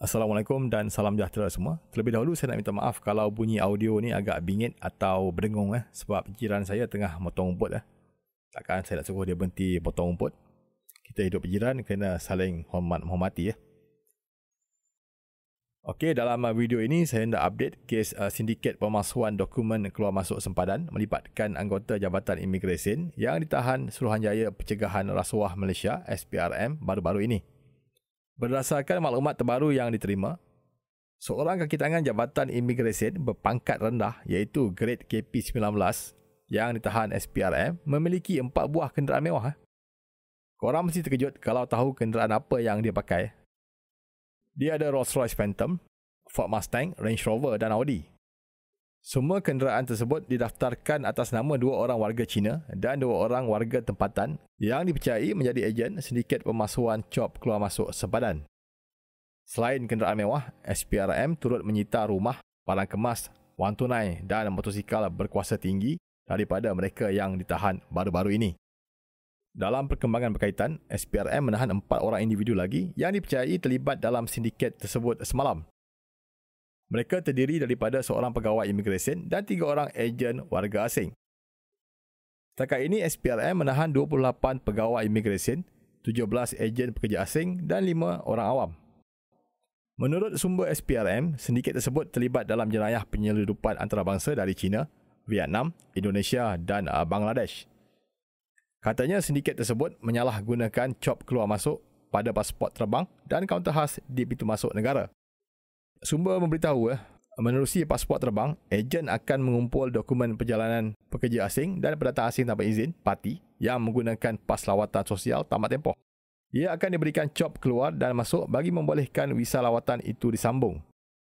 Assalamualaikum dan salam sejahtera semua. Terlebih dahulu saya nak minta maaf kalau bunyi audio ni agak bingit atau berdengung sebab jiran saya tengah motong rumput. Takkan saya nak suruh dia berhenti potong rumput. Kita hidup berjiran kena saling menghormati. Okey, dalam video ini saya nak update kes sindiket pemalsuan dokumen keluar masuk sempadan melibatkan anggota Jabatan Imigresen yang ditahan Suruhanjaya Pencegahan Rasuah Malaysia SPRM baru-baru ini. Berdasarkan maklumat terbaru yang diterima, seorang kaki tangan Jabatan Imigresen berpangkat rendah iaitu grade KP19 yang ditahan SPRM memiliki 4 buah kenderaan mewah. Korang mesti terkejut kalau tahu kenderaan apa yang dia pakai. Dia ada Rolls-Royce Phantom, Ford Mustang, Range Rover dan Audi. Semua kenderaan tersebut didaftarkan atas nama 2 orang warga Cina dan 2 orang warga tempatan yang dipercayai menjadi ejen sindiket pemalsuan cop keluar masuk sempadan. Selain kenderaan mewah, SPRM turut menyita rumah, barang kemas, wang tunai dan motosikal berkuasa tinggi daripada mereka yang ditahan baru-baru ini. Dalam perkembangan berkaitan, SPRM menahan 4 orang individu lagi yang dipercayai terlibat dalam sindiket tersebut semalam. Mereka terdiri daripada seorang pegawai imigresen dan 3 orang ejen warga asing. Setakat ini, SPRM menahan 28 pegawai imigresen, 17 ejen pekerja asing dan 5 orang awam. Menurut sumber SPRM, sindiket tersebut terlibat dalam jenayah penyeludupan antarabangsa dari China, Vietnam, Indonesia dan Bangladesh. Katanya sindiket tersebut menyalahgunakan cop keluar masuk pada pasport terbang dan kaunter khas di pintu masuk negara. Sumber memberitahu, menerusi pasport terbang, ejen akan mengumpul dokumen perjalanan pekerja asing dan pendatang asing tanpa izin parti yang menggunakan pas lawatan sosial tamat tempoh. Ia akan diberikan cop keluar dan masuk bagi membolehkan visa lawatan itu disambung.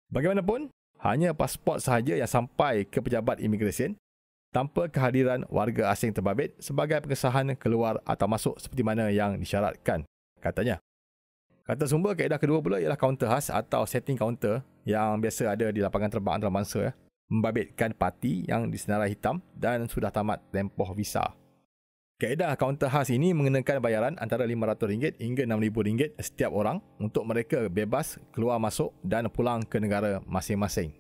Bagaimanapun, hanya pasport sahaja yang sampai ke pejabat imigresen tanpa kehadiran warga asing terbabit sebagai pengesahan keluar atau masuk seperti mana yang disyaratkan, katanya. Kata sumber, kaedah kedua pula ialah kaunter khas atau setting kaunter yang biasa ada di lapangan terbang antarabangsa, membabitkan parti yang disenarai hitam dan sudah tamat tempoh visa. Kaedah kaunter khas ini mengenakan bayaran antara RM500 hingga RM6,000 setiap orang untuk mereka bebas keluar masuk dan pulang ke negara masing-masing.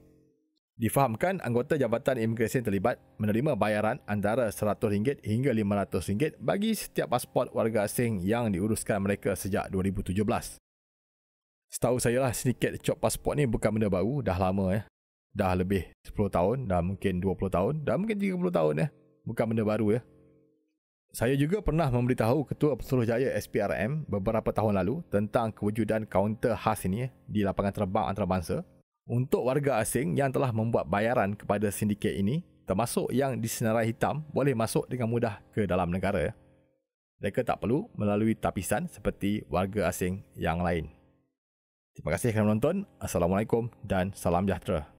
Difahamkan anggota Jabatan Imigresen terlibat menerima bayaran antara RM100 hingga RM500 bagi setiap pasport warga asing yang diuruskan mereka sejak 2017. Setahu saya lah, sindiket cop pasport ni bukan benda baru, dah lama. Dah lebih 10 tahun, dah mungkin 20 tahun, dah mungkin 30 tahun. Bukan benda baru. Saya juga pernah memberitahu Ketua Suruhanjaya SPRM beberapa tahun lalu tentang kewujudan kaunter khas ini di lapangan terbang antarabangsa untuk warga asing yang telah membuat bayaran kepada sindiket ini, termasuk yang disenarai hitam, boleh masuk dengan mudah ke dalam negara. Mereka tak perlu melalui tapisan seperti warga asing yang lain. Terima kasih kerana menonton. Assalamualaikum dan salam sejahtera.